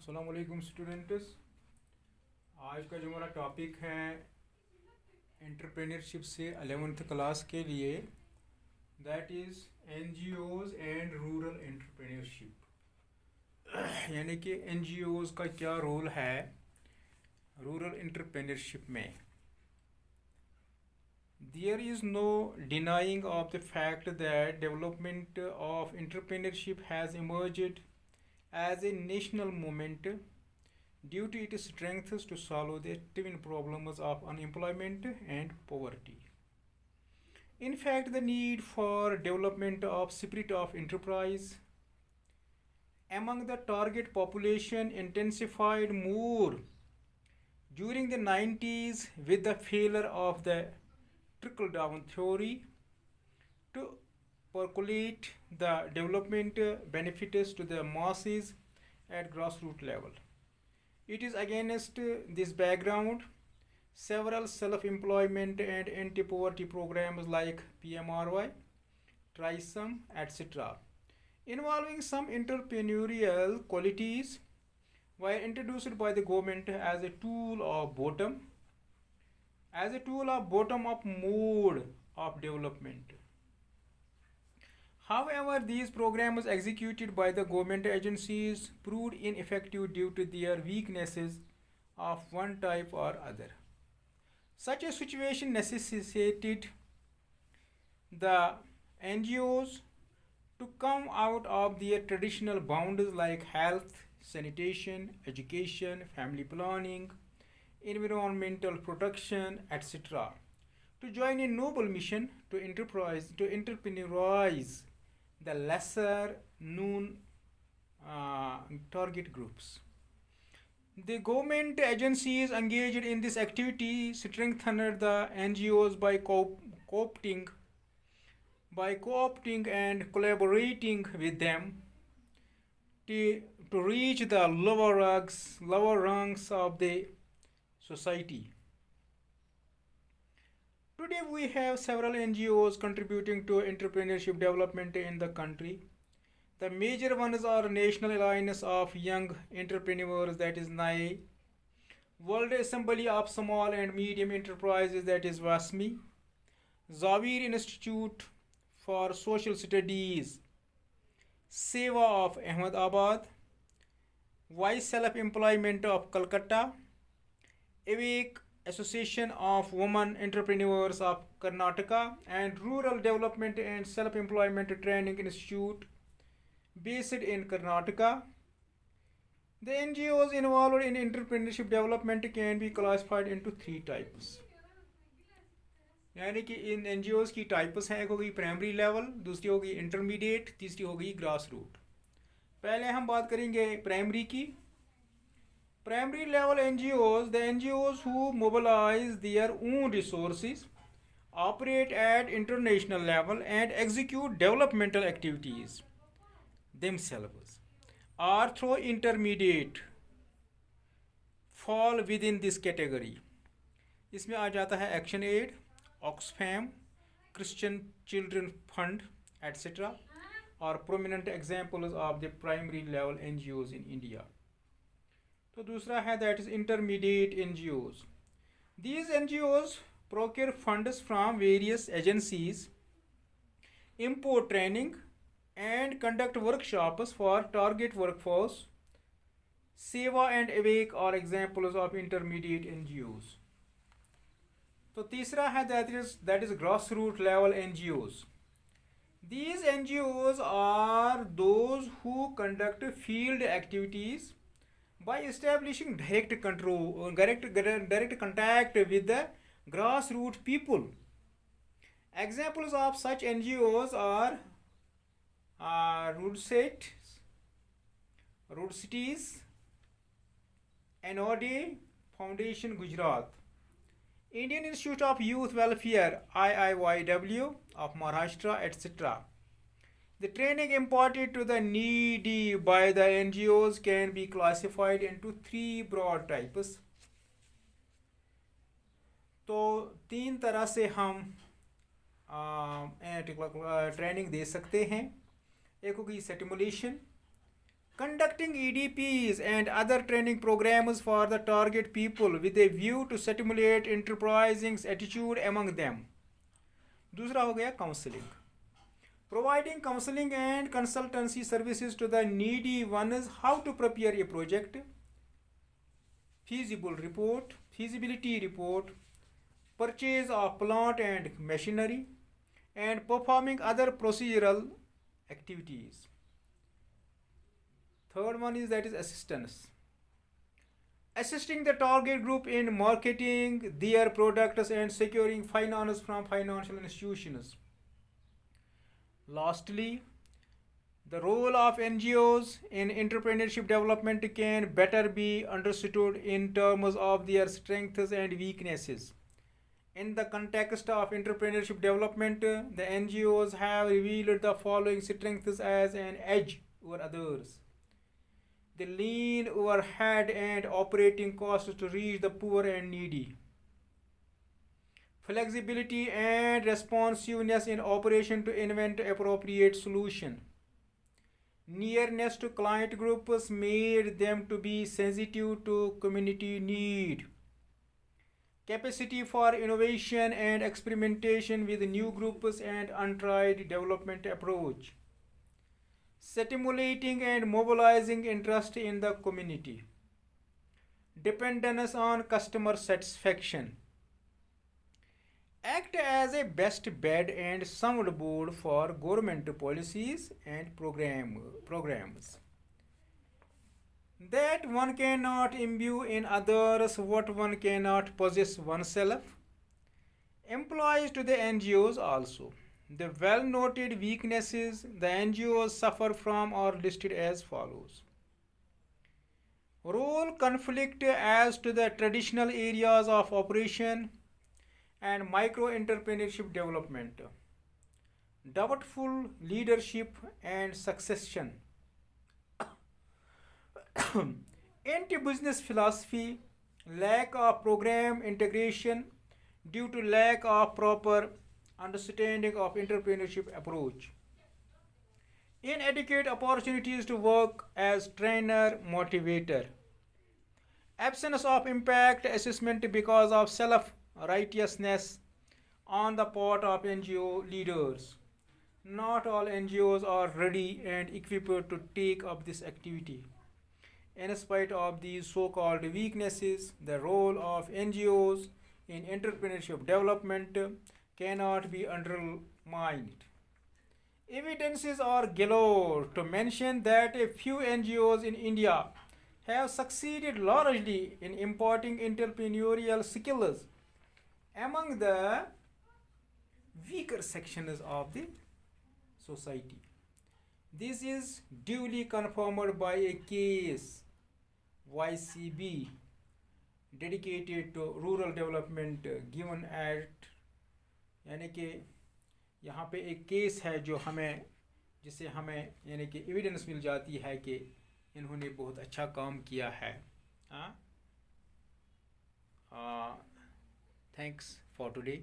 अस्सलाम वालेकुम स्टूडेंट्स। आज का जो हमारा टॉपिक है एंटरप्रेन्योरशिप से 11th क्लास के लिए, that is NGOs and rural entrepreneurship. यानी कि NGOs का क्या रोल है रूरल एंटरप्रेन्योरशिप में। There is no denying of the fact that development of entrepreneurship has emerged as a national movement due to its strengths to solve the twin problems of unemployment and poverty. In fact, the need for development of spirit of enterprise among the target population intensified more during the 90s with the failure of the trickle-down theory to percolate the development benefits to the masses at grassroots level. It is against this background several self-employment and anti-poverty programs like PMRY, TRISOM, etc. involving some entrepreneurial qualities were introduced by the government as a tool of bottom-up mode of development. However, these programs executed by the government agencies proved ineffective due to their weaknesses of one type or other. Such a situation necessitated the NGOs to come out of their traditional boundaries like health, sanitation, education, family planning, environmental protection, etc., to join a noble mission to entrepreneurs the lesser known target groups. The government agencies engaged in this activity strengthened the NGOs by co-opting and collaborating with them to reach the lower rungs of the society. Today we have several NGOs contributing to entrepreneurship development in the country. The major ones are National Alliance of Young Entrepreneurs, that is NAI, World Assembly of Small and Medium Enterprises, that is WASMI, Zavir Institute for Social Studies, Seva of Ahmedabad, Voice Self-Employment of Calcutta, Awake Association of Women Entrepreneurs of Karnataka, and Rural Development and Self-Employment Training Institute based in Karnataka. The NGOs involved in entrepreneurship development can be classified into three types. यानी कि इन NGOs की types हैं, एक होगी primary level, दूसरी होगी intermediate, तीसरी होगी ग्रास रूट। पहले हम बात करेंगे प्राइमरी की। Primary level NGOs, the NGOs who mobilize their own resources, operate at international level, and execute developmental activities themselves, are through intermediate fall within this category. इसमें आ जाता है ActionAid, Oxfam, Christian Children Fund, etc. और prominent examples of the primary level NGOs in India. तो दूसरा है that is intermediate NGOs. These NGOs procure funds from various agencies, import training, and conduct workshops for target workforce. Seva and Awake are examples of intermediate NGOs. तो तीसरा है that is grassroots level NGOs. These NGOs are those who conduct field activities by establishing direct contact with the grassroots people. Examples of such NGOs are Root Cities, NOD, Foundation Gujarat, Indian Institute of Youth Welfare IIYW of Maharashtra, etc. The training imparted to the needy by the NGOs can be classified into three broad types. तो तीन तरह से हम training दे सकते हैं। एक होगी stimulation, conducting EDPs and other training programs for the target people with a view to stimulate enterprising attitude among them. दूसरा हो गया counseling. Providing counseling and consultancy services to the needy ones, how to prepare a project, feasibility report, purchase of plant and machinery, and performing other procedural activities. Third one is that is assistance. Assisting the target group in marketing their products and securing finance from financial institutions. Lastly, the role of NGOs in entrepreneurship development can better be understood in terms of their strengths and weaknesses. In the context of entrepreneurship development, the NGOs have revealed the following strengths as an edge over others. They lean overhead and operating costs to reach the poor and needy. Flexibility and responsiveness in operation to invent appropriate solution. Nearness to client groups made them to be sensitive to community need. Capacity for innovation and experimentation with new groups and untried development approach. Stimulating and mobilizing interest in the community. Dependence on customer satisfaction. Act as a best bed and soundboard for government policies and programs. That one cannot imbue in others what one cannot possess oneself applies to the NGOs also. The well-noted weaknesses the NGOs suffer from are listed as follows. Role conflict as to the traditional areas of operation and micro-entrepreneurship development. Doubtful leadership and succession. Anti-business philosophy, lack of program integration due to lack of proper understanding of entrepreneurship approach. Inadequate opportunities to work as trainer motivator. Absence of impact assessment because of self-righteousness on the part of NGO leaders. Not all NGOs are ready and equipped to take up this activity. In spite of these so-called weaknesses, the role of NGOs in entrepreneurship development cannot be undermined. Evidences are galore to mention that a few NGOs in India have succeeded largely in imparting entrepreneurial skills among the weaker sections of the society. This is duly confirmed by a case YCB dedicated to rural development given at, यानी कि यहाँ पे एक case है जो हमें जिससे हमें यानी कि एविडेंस मिल जाती है कि इन्होंने बहुत अच्छा काम किया है. हाँ, थैंक्स फॉर टुडे.